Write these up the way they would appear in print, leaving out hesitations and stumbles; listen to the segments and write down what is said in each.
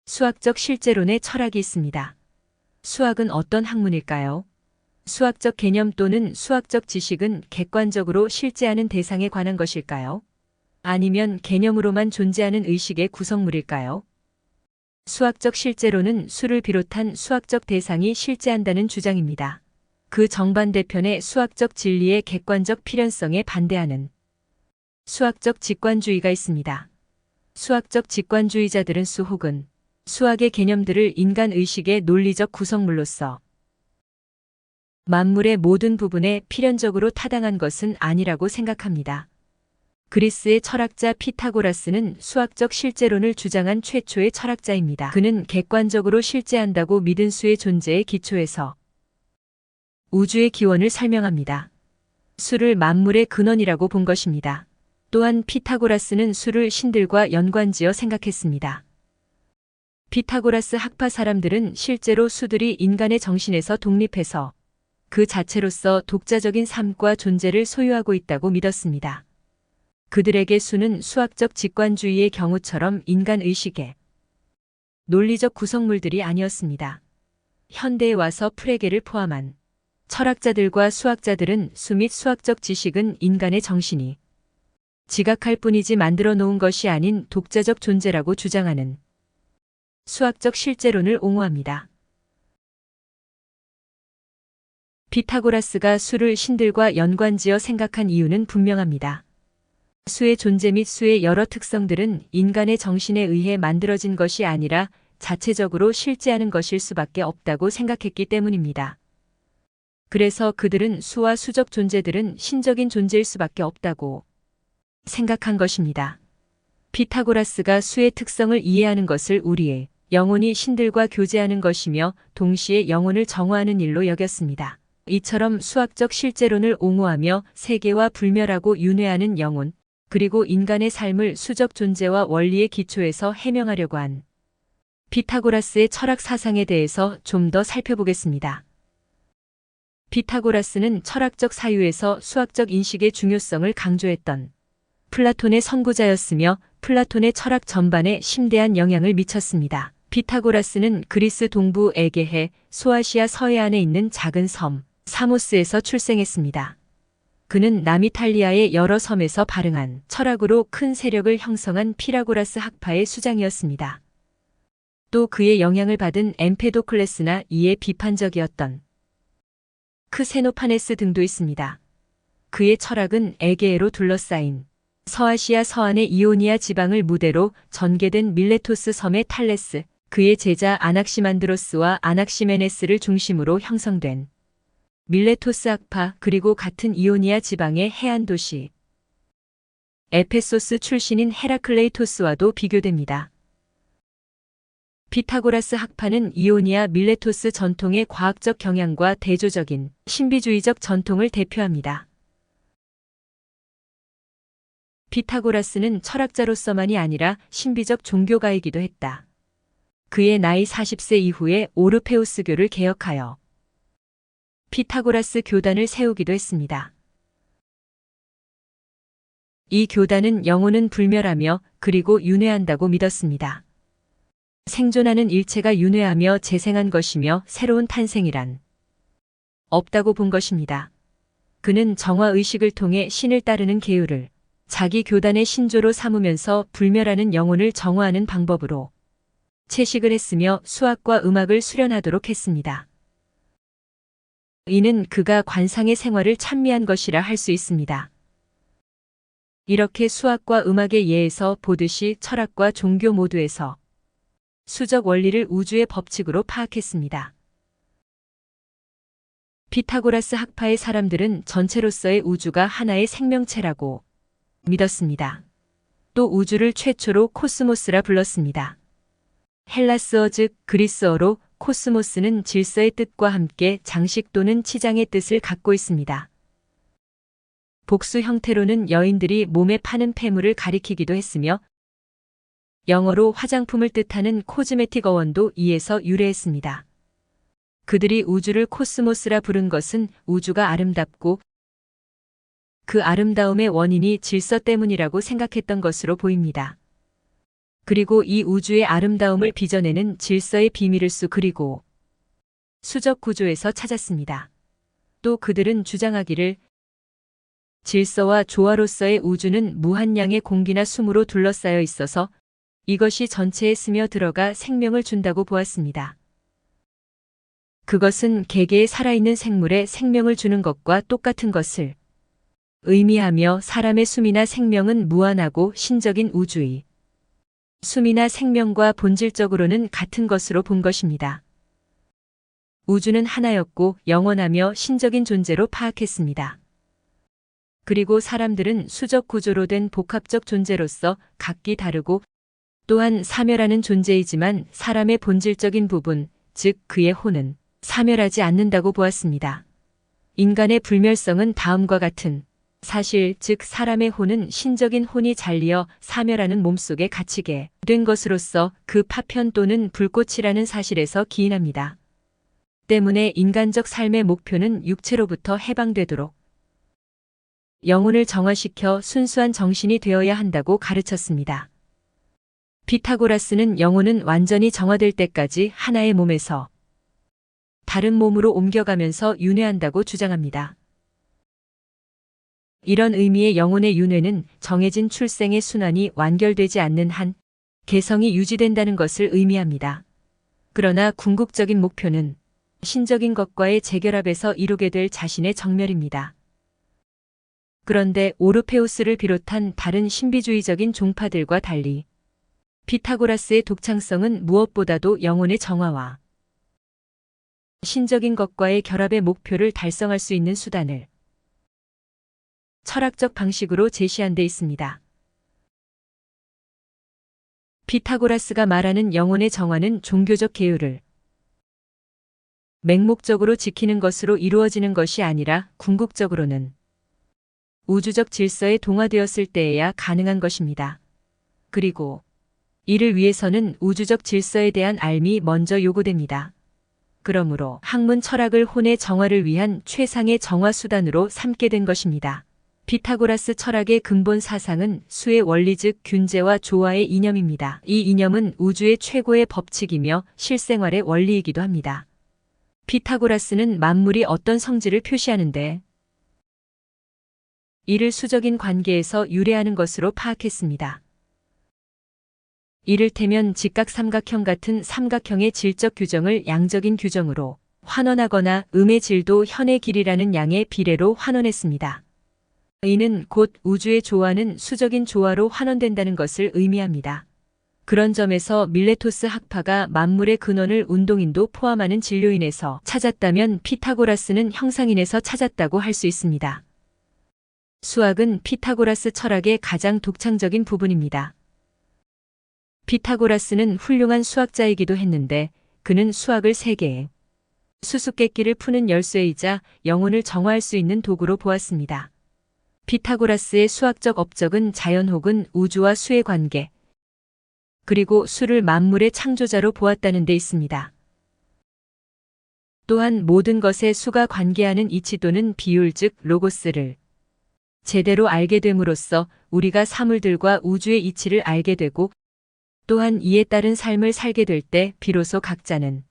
수학적 실제론의 철학이 있습니다. 수학은 어떤 학문일까요? 수학적 개념 또는 수학적 지식은 객관적으로 실제하는 대상에 관한 것일까요? 아니면 개념으로만 존재하는 의식의 구성물일까요? 수학적 실제론은 수를 비롯한 수학적 대상이 실제한다는 주장입니다. 그 정반대편의 수학적 진리의 객관적 필연성에 반대하는 수학적 직관주의가 있습니다. 수학적 직관주의자들은 수 혹은 수학의 개념들을 인간 의식의 논리적 구성물로서 만물의 모든 부분에 필연적으로 타당한 것은 아니라고 생각합니다. 그리스의 철학자 피타고라스는 수학적 실제론을 주장한 최초의 철학자입니다. 그는 객관적으로 실제한다고 믿은 수의 존재에 기초해서 우주의 기원을 설명합니다. 수를 만물의 근원이라고 본 것입니다. 또한 피타고라스는 수를 신들과 연관지어 생각했습니다. 피타고라스 학파 사람들은 실제로 수들이 인간의 정신에서 독립해서 그 자체로서 독자적인 삶과 존재를 소유하고 있다고 믿었습니다. 그들에게 수는 수학적 직관주의의 경우처럼 인간 의식의 논리적 구성물들이 아니었습니다. 현대에 와서 프레게를 포함한 철학자들과 수학자들은 수 및 수학적 지식은 인간의 정신이 지각할 뿐이지 만들어 놓은 것이 아닌 독자적 존재라고 주장하는 수학적 실제론을 옹호합니다. 피타고라스가 수를 신들과 연관지어 생각한 이유는 분명합니다. 수의 존재 및 수의 여러 특성들은 인간의 정신에 의해 만들어진 것이 아니라 자체적으로 실제하는 것일 수밖에 없다고 생각했기 때문입니다. 그래서 그들은 수와 수적 존재들은 신적인 존재일 수밖에 없다고 생각한 것입니다. 피타고라스가 수의 특성을 이해하는 것을 우리의 영혼이 신들과 교제하는 것이며 동시에 영혼을 정화하는 일로 여겼습니다. 이처럼 수학적 실제론을 옹호하며 세계와 불멸하고 윤회하는 영혼, 그리고 인간의 삶을 수적 존재와 원리의 기초에서 해명하려고 한 피타고라스의 철학 사상에 대해서 좀 더 살펴보겠습니다. 피타고라스는 철학적 사유에서 수학적 인식의 중요성을 강조했던 플라톤의 선구자였으며 플라톤의 철학 전반에 심대한 영향을 미쳤습니다. 피타고라스는 그리스 동부 에게해, 소아시아 서해안에 있는 작은 섬, 사모스에서 출생했습니다. 그는 남이탈리아의 여러 섬에서 발흥한 철학으로 큰 세력을 형성한 피타고라스 학파의 수장이었습니다. 또 그의 영향을 받은 엠페도클레스나 이에 비판적이었던 크세노파네스 등도 있습니다. 그의 철학은 에게해로 둘러싸인 서아시아 서안의 이오니아 지방을 무대로 전개된 밀레토스 섬의 탈레스, 그의 제자 아낙시만드로스와 아낙시메네스를 중심으로 형성된 밀레토스 학파, 그리고 같은 이오니아 지방의 해안 도시 에페소스 출신인 헤라클레이토스와도 비교됩니다. 피타고라스 학파는 이오니아 밀레토스 전통의 과학적 경향과 대조적인 신비주의적 전통을 대표합니다. 피타고라스는 철학자로서만이 아니라 신비적 종교가이기도 했다. 그의 나이 40세 이후에 오르페우스교를 개혁하여 피타고라스 교단을 세우기도 했습니다. 이 교단은 영혼은 불멸하며 그리고 윤회한다고 믿었습니다. 생존하는 일체가 윤회하며 재생한 것이며 새로운 탄생이란 없다고 본 것입니다. 그는 정화의식을 통해 신을 따르는 계율을 자기 교단의 신조로 삼으면서 불멸하는 영혼을 정화하는 방법으로 채식을 했으며 수학과 음악을 수련하도록 했습니다. 이는 그가 관상의 생활을 찬미한 것이라 할 수 있습니다. 이렇게 수학과 음악의 예에서 보듯이 철학과 종교 모두에서 수적 원리를 우주의 법칙으로 파악했습니다. 피타고라스 학파의 사람들은 전체로서의 우주가 하나의 생명체라고 믿었습니다. 또 우주를 최초로 코스모스라 불렀습니다. 헬라스어 즉 그리스어로 코스모스는 질서의 뜻과 함께 장식 또는 치장의 뜻을 갖고 있습니다. 복수 형태로는 여인들이 몸에 파는 폐물을 가리키기도 했으며 영어로 화장품을 뜻하는 코즈메틱 어원도 이에서 유래했습니다. 그들이 우주를 코스모스라 부른 것은 우주가 아름답고 그 아름다움의 원인이 질서 때문이라고 생각했던 것으로 보입니다. 그리고 이 우주의 아름다움을 빚어내는 질서의 비밀을 그리고 수적 구조에서 찾았습니다. 또 그들은 주장하기를 질서와 조화로서의 우주는 무한량의 공기나 숨으로 둘러싸여 있어서 이것이 전체에 스며들어가 생명을 준다고 보았습니다. 그것은 개개의 살아있는 생물에 생명을 주는 것과 똑같은 것을 의미하며 사람의 숨이나 생명은 무한하고 신적인 우주의 숨이나 생명과 본질적으로는 같은 것으로 본 것입니다. 우주는 하나였고 영원하며 신적인 존재로 파악했습니다. 그리고 사람들은 수적 구조로 된 복합적 존재로서 각기 다르고 또한 사멸하는 존재이지만 사람의 본질적인 부분, 즉 그의 혼은 사멸하지 않는다고 보았습니다. 인간의 불멸성은 다음과 같은 사실, 즉 사람의 혼은 신적인 혼이 잘리어 사멸하는 몸속에 갇히게 된 것으로서 그 파편 또는 불꽃이라는 사실에서 기인합니다. 때문에 인간적 삶의 목표는 육체로부터 해방되도록 영혼을 정화시켜 순수한 정신이 되어야 한다고 가르쳤습니다. 피타고라스는 영혼은 완전히 정화될 때까지 하나의 몸에서 다른 몸으로 옮겨가면서 윤회한다고 주장합니다. 이런 의미의 영혼의 윤회는 정해진 출생의 순환이 완결되지 않는 한 개성이 유지된다는 것을 의미합니다. 그러나 궁극적인 목표는 신적인 것과의 재결합에서 이루게 될 자신의 정멸입니다. 그런데 오르페우스를 비롯한 다른 신비주의적인 종파들과 달리 피타고라스의 독창성은 무엇보다도 영혼의 정화와 신적인 것과의 결합의 목표를 달성할 수 있는 수단을 철학적 방식으로 제시한 데 있습니다. 피타고라스가 말하는 영혼의 정화는 종교적 계율을 맹목적으로 지키는 것으로 이루어지는 것이 아니라 궁극적으로는 우주적 질서에 동화되었을 때에야 가능한 것입니다. 그리고 이를 위해서는 우주적 질서에 대한 알미 먼저 요구됩니다. 그러므로 학문 철학을 혼의 정화를 위한 최상의 정화 수단으로 삼게 된 것입니다. 피타고라스 철학의 근본 사상은 수의 원리 즉 균제와 조화의 이념입니다. 이 이념은 우주의 최고의 법칙이며 실생활의 원리이기도 합니다. 피타고라스는 만물이 어떤 성질을 표시하는데 이를 수적인 관계에서 유래하는 것으로 파악했습니다. 이를테면 직각삼각형 같은 삼각형의 질적 규정을 양적인 규정으로 환원하거나 음의 질도 현의 길이라는 양의 비례로 환원했습니다. 이는 곧 우주의 조화는 수적인 조화로 환원된다는 것을 의미합니다. 그런 점에서 밀레토스 학파가 만물의 근원을 운동인도 포함하는 진료인에서 찾았다면 피타고라스는 형상인에서 찾았다고 할 수 있습니다. 수학은 피타고라스 철학의 가장 독창적인 부분입니다. 피타고라스는 훌륭한 수학자이기도 했는데 그는 수학을 세계의 수수께끼를 푸는 열쇠이자 영혼을 정화할 수 있는 도구로 보았습니다. 피타고라스의 수학적 업적은 자연 혹은 우주와 수의 관계, 그리고 수를 만물의 창조자로 보았다는 데 있습니다. 또한 모든 것에 수가 관계하는 이치 또는 비율 즉 로고스를 제대로 알게 됨으로써 우리가 사물들과 우주의 이치를 알게 되고 또한 이에 따른 삶을 살게 될 때 비로소 각자는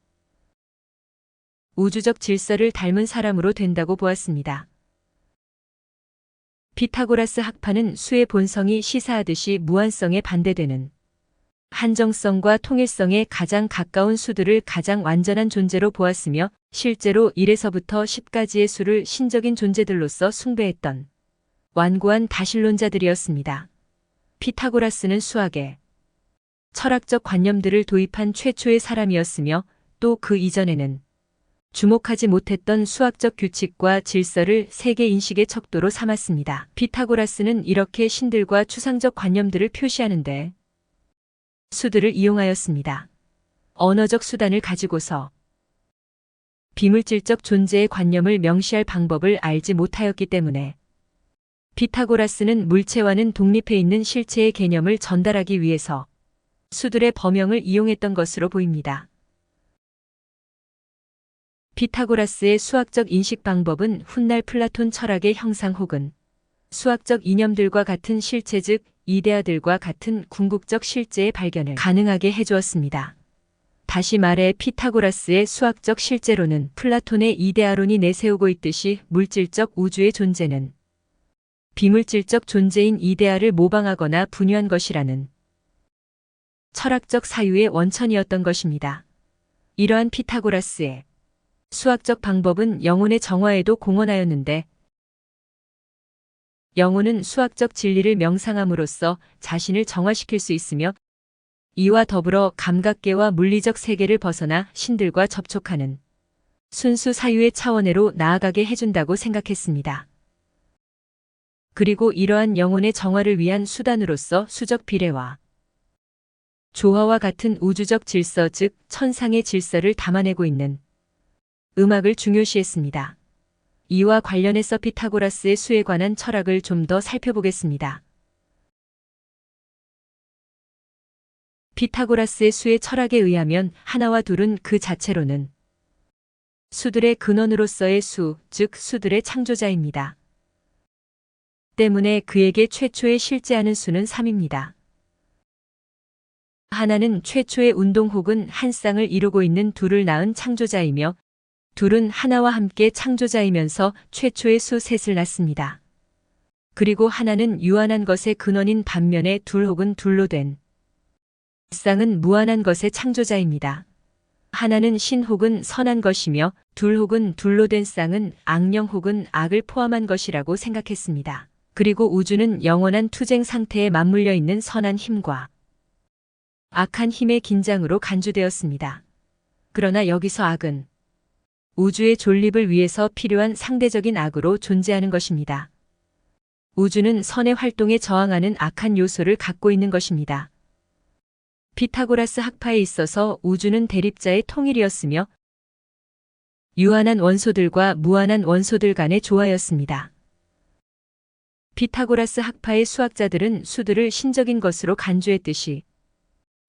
우주적 질서를 닮은 사람으로 된다고 보았습니다. 피타고라스 학파는 수의 본성이 시사하듯이 무한성에 반대되는 한정성과 통일성에 가장 가까운 수들을 가장 완전한 존재로 보았으며 실제로 1에서부터 10까지의 수를 신적인 존재들로서 숭배했던 완고한 다신론자들이었습니다. 피타고라스는 수학에 철학적 관념들을 도입한 최초의 사람이었으며 또 그 이전에는 주목하지 못했던 수학적 규칙과 질서를 세계 인식의 척도로 삼았습니다. 피타고라스는 이렇게 신들과 추상적 관념들을 표시하는데 수들을 이용하였습니다. 언어적 수단을 가지고서 비물질적 존재의 관념을 명시할 방법을 알지 못하였기 때문에 피타고라스는 물체와는 독립해 있는 실체의 개념을 전달하기 위해서 수들의 범용을 이용했던 것으로 보입니다. 피타고라스의 수학적 인식 방법은 훗날 플라톤 철학의 형상 혹은 수학적 이념들과 같은 실체 즉 이데아들과 같은 궁극적 실제의 발견을 가능하게 해주었습니다. 다시 말해 피타고라스의 수학적 실제로는 플라톤의 이데아론이 내세우고 있듯이 물질적 우주의 존재는 비물질적 존재인 이데아를 모방하거나 분유한 것이라는 철학적 사유의 원천이었던 것입니다. 이러한 피타고라스의 수학적 방법은 영혼의 정화에도 공헌하였는데 영혼은 수학적 진리를 명상함으로써 자신을 정화시킬 수 있으며 이와 더불어 감각계와 물리적 세계를 벗어나 신들과 접촉하는 순수 사유의 차원으로 나아가게 해준다고 생각했습니다. 그리고 이러한 영혼의 정화를 위한 수단으로서 수적 비례와 조화와 같은 우주적 질서 즉 천상의 질서를 담아내고 있는 음악을 중요시했습니다. 이와 관련해서 피타고라스의 수에 관한 철학을 좀 더 살펴보겠습니다. 피타고라스의 수의 철학에 의하면 하나와 둘은 그 자체로는 수들의 근원으로서의 수, 즉 수들의 창조자입니다. 때문에 그에게 최초에 실제하는 수는 3입니다. 하나는 최초의 운동 혹은 한 쌍을 이루고 있는 둘을 낳은 창조자이며 둘은 하나와 함께 창조자이면서 최초의 수 셋을 낳습니다. 그리고 하나는 유한한 것의 근원인 반면에 둘 혹은 둘로 된 쌍은 무한한 것의 창조자입니다. 하나는 신 혹은 선한 것이며 둘 혹은 둘로 된 쌍은 악령 혹은 악을 포함한 것이라고 생각했습니다. 그리고 우주는 영원한 투쟁 상태에 맞물려 있는 선한 힘과 악한 힘의 긴장으로 간주되었습니다. 그러나 여기서 악은 우주의 존립을 위해서 필요한 상대적인 악으로 존재하는 것입니다. 우주는 선의 활동에 저항하는 악한 요소를 갖고 있는 것입니다. 피타고라스 학파에 있어서 우주는 대립자의 통일이었으며 유한한 원소들과 무한한 원소들 간의 조화였습니다. 피타고라스 학파의 수학자들은 수들을 신적인 것으로 간주했듯이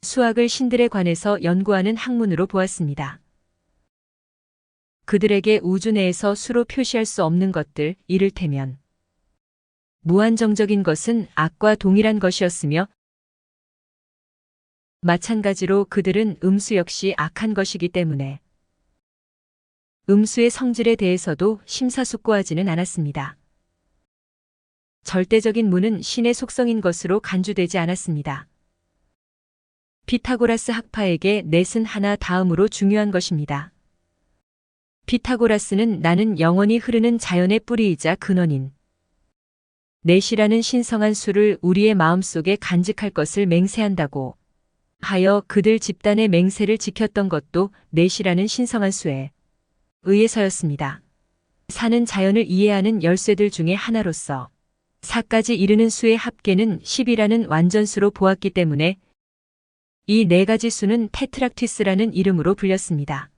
수학을 신들에 관해서 연구하는 학문으로 보았습니다. 그들에게 우주 내에서 수로 표시할 수 없는 것들, 이를테면 무한정적인 것은 악과 동일한 것이었으며 마찬가지로 그들은 음수 역시 악한 것이기 때문에 음수의 성질에 대해서도 심사숙고하지는 않았습니다. 절대적인 무는 신의 속성인 것으로 간주되지 않았습니다. 피타고라스 학파에게 넷은 하나 다음으로 중요한 것입니다. 피타고라스는 나는 영원히 흐르는 자연의 뿌리이자 근원인 넷이라는 신성한 수를 우리의 마음속에 간직할 것을 맹세한다고 하여 그들 집단의 맹세를 지켰던 것도 넷이라는 신성한 수에 의해서였습니다. 사는 자연을 이해하는 열쇠들 중에 하나로서 4까지 이르는 수의 합계는 10이라는 완전수로 보았기 때문에 이 네 가지 수는 테트락티스라는 이름으로 불렸습니다.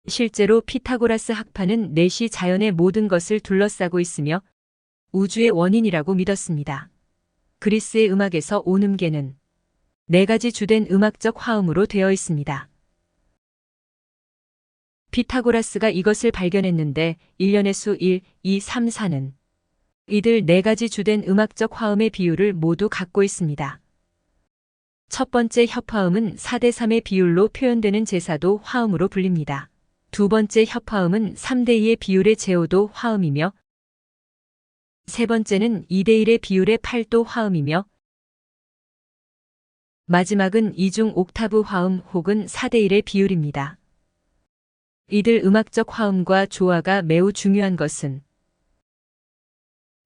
실제로 피타고라스 학파는 넷이 자연의 모든 것을 둘러싸고 있으며 우주의 원인이라고 믿었습니다. 그리스의 음악에서 온음계는 네 가지 주된 음악적 화음으로 되어 있습니다. 피타고라스가 이것을 발견했는데 1년의 수 1, 2, 3, 4는 이들 네 가지 주된 음악적 화음의 비율을 모두 갖고 있습니다. 첫 번째 협화음은 4대 3의 비율로 표현되는 제사도 화음으로 불립니다. 두 번째 협화음은 3대 2의 비율의 제오도 화음이며 세 번째는 2대 1의 비율의 팔도 화음이며 마지막은 이중 옥타브 화음 혹은 4대 1의 비율입니다. 이들 음악적 화음과 조화가 매우 중요한 것은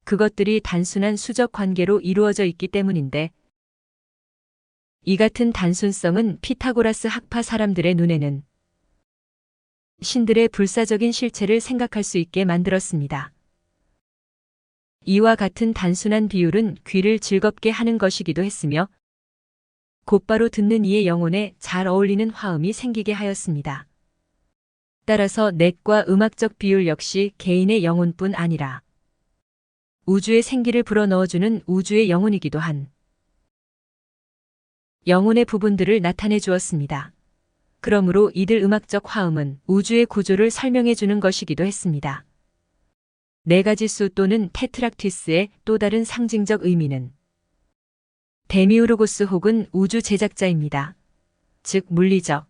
그것들이 단순한 수적 관계로 이루어져 있기 때문인데 이 같은 단순성은 피타고라스 학파 사람들의 눈에는 신들의 불사적인 실체를 생각할 수 있게 만들었습니다. 이와 같은 단순한 비율은 귀를 즐겁게 하는 것이기도 했으며 곧바로 듣는 이의 영혼에 잘 어울리는 화음이 생기게 하였습니다. 따라서 넷과 음악적 비율 역시 개인의 영혼뿐 아니라 우주의 생기를 불어넣어주는 우주의 영혼이기도 한 영혼의 부분들을 나타내 주었습니다. 그러므로 이들 음악적 화음은 우주의 구조를 설명해 주는 것이기도 했습니다. 네 가지 수 또는 테트락티스의 또 다른 상징적 의미는 데미우르고스 혹은 우주 제작자입니다. 즉 물리적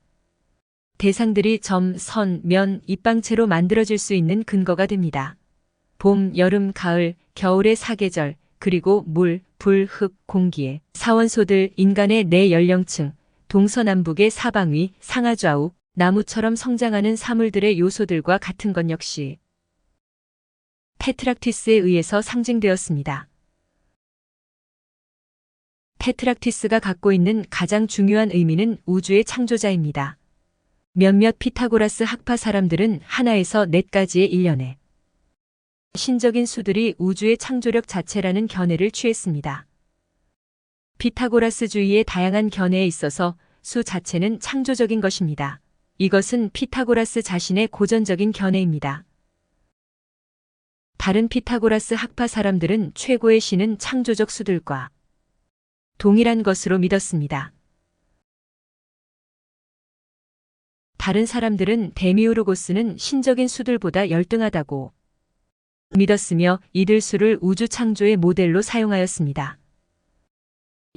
대상들이 점, 선, 면, 입방체로 만들어질 수 있는 근거가 됩니다. 봄, 여름, 가을, 겨울의 사계절, 그리고 물, 불, 흙, 공기의 사원소들, 인간의 내 연령층, 동서남북의 사방위, 상하좌우, 나무처럼 성장하는 사물들의 요소들과 같은 것 역시 테트락티스에 의해서 상징되었습니다. 테트락티스가 갖고 있는 가장 중요한 의미는 우주의 창조자입니다. 몇몇 피타고라스 학파 사람들은 하나에서 넷 가지의 일련의 신적인 수들이 우주의 창조력 자체라는 견해를 취했습니다. 피타고라스주의의 다양한 견해에 있어서 수 자체는 창조적인 것입니다. 이것은 피타고라스 자신의 고전적인 견해입니다. 다른 피타고라스 학파 사람들은 최고의 신은 창조적 수들과 동일한 것으로 믿었습니다. 다른 사람들은 데미우르고스는 신적인 수들보다 열등하다고 믿었으며 이들 수를 우주 창조의 모델로 사용하였습니다.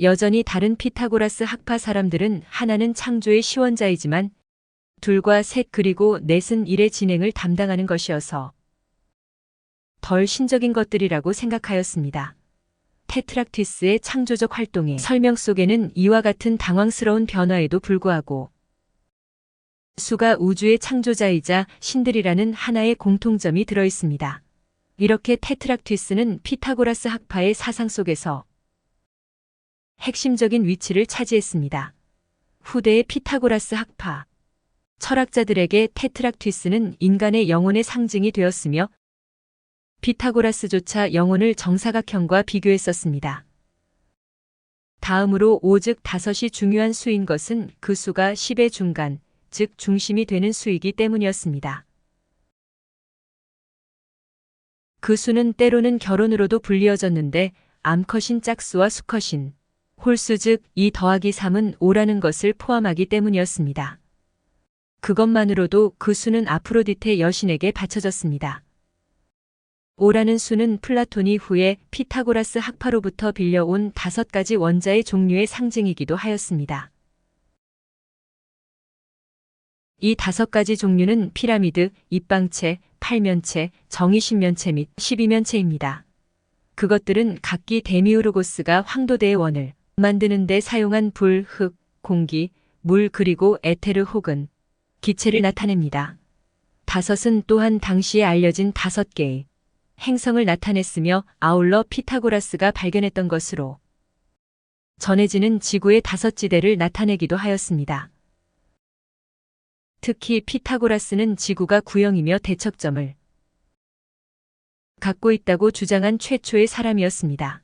여전히 다른 피타고라스 학파 사람들은 하나는 창조의 시원자이지만 둘과 셋 그리고 넷은 일의 진행을 담당하는 것이어서 덜 신적인 것들이라고 생각하였습니다. 테트락티스의 창조적 활동의 설명 속에는 이와 같은 당황스러운 변화에도 불구하고 수가 우주의 창조자이자 신들이라는 하나의 공통점이 들어 있습니다. 이렇게 테트락티스는 피타고라스 학파의 사상 속에서 핵심적인 위치를 차지했습니다. 후대의 피타고라스 학파 철학자들에게 테트락티스는 인간의 영혼의 상징이 되었으며 피타고라스조차 영혼을 정사각형과 비교했었습니다. 다음으로 오즉 다섯이 중요한 수인 것은 그 수가 10의 중간, 즉 중심이 되는 수이기 때문이었습니다. 그 수는 때로는 결혼으로도 불리어졌는데 암컷인 짝수와 수컷인 홀수 즉 2 더하기 3은 5라는 것을 포함하기 때문이었습니다. 그것만으로도 그 수는 아프로디테 여신에게 바쳐졌습니다. 5라는 수는 플라톤이 후에 피타고라스 학파로부터 빌려온 5가지 원자의 종류의 상징이기도 하였습니다. 이 5가지 종류는 피라미드, 입방체, 팔면체, 정의신면체 및 12면체입니다. 그것들은 각기 데미우르고스가 황도대의 원을 만드는 데 사용한 불, 흙, 공기, 물 그리고 에테르 혹은 기체를 나타냅니다. 5은 또한 당시에 알려진 5개의 행성을 나타냈으며 아울러 피타고라스가 발견했던 것으로 전해지는 지구의 5지대를 나타내기도 하였습니다. 특히 피타고라스는 지구가 구형이며 대척점을 갖고 있다고 주장한 최초의 사람이었습니다.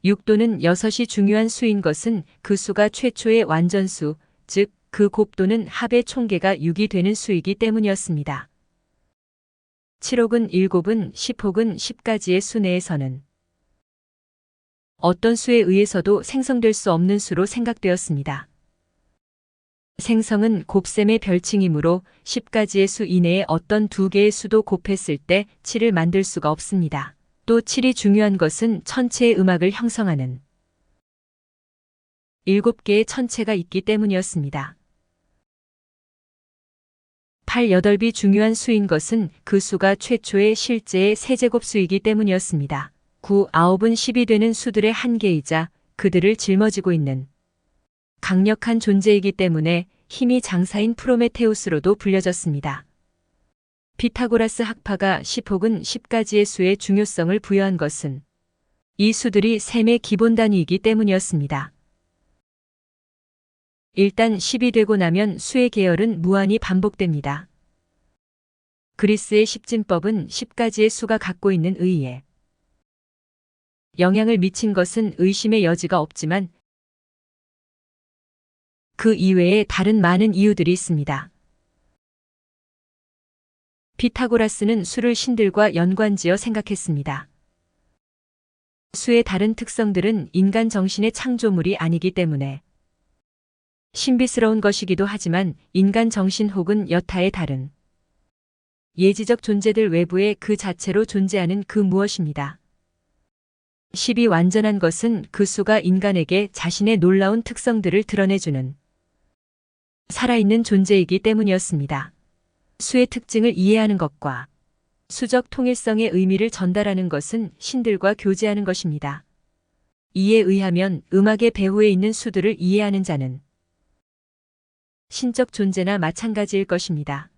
6도는 6이 중요한 수인 것은 그 수가 최초의 완전수, 즉 그 곱도는 합의 총계가 6이 되는 수이기 때문이었습니다. 7혹은 7은 10혹은 10가지의 수 내에서는 어떤 수에 의해서도 생성될 수 없는 수로 생각되었습니다. 생성은 곱셈의 별칭이므로 10가지의 수 이내에 어떤 2개의 수도 곱했을 때 7을 만들 수가 없습니다. 또 7이 중요한 것은 천체의 음악을 형성하는 7개의 천체가 있기 때문이었습니다. 8, 8이 중요한 수인 것은 그 수가 최초의 실제의 세제곱수이기 때문이었습니다. 9, 9은 10이 되는 수들의 한계이자 그들을 짊어지고 있는 강력한 존재이기 때문에 힘이 장사인 프로메테우스로도 불려졌습니다. 피타고라스 학파가 10혹은 10가지의 수의 중요성을 부여한 것은 이 수들이 셈의 기본 단위이기 때문이었습니다. 일단 10이 되고 나면 수의 계열은 무한히 반복됩니다. 그리스의 십진법은 10가지의 수가 갖고 있는 의의에 영향을 미친 것은 의심의 여지가 없지만 그 이외에 다른 많은 이유들이 있습니다. 피타고라스는 수를 신들과 연관지어 생각했습니다. 수의 다른 특성들은 인간 정신의 창조물이 아니기 때문에 신비스러운 것이기도 하지만 인간 정신 혹은 여타의 다른 예지적 존재들 외부에 그 자체로 존재하는 그 무엇입니다. 10이 완전한 것은 그 수가 인간에게 자신의 놀라운 특성들을 드러내주는 살아있는 존재이기 때문이었습니다. 수의 특징을 이해하는 것과 수적 통일성의 의미를 전달하는 것은 신들과 교제하는 것입니다. 이에 의하면 음악의 배후에 있는 수들을 이해하는 자는 신적 존재나 마찬가지일 것입니다.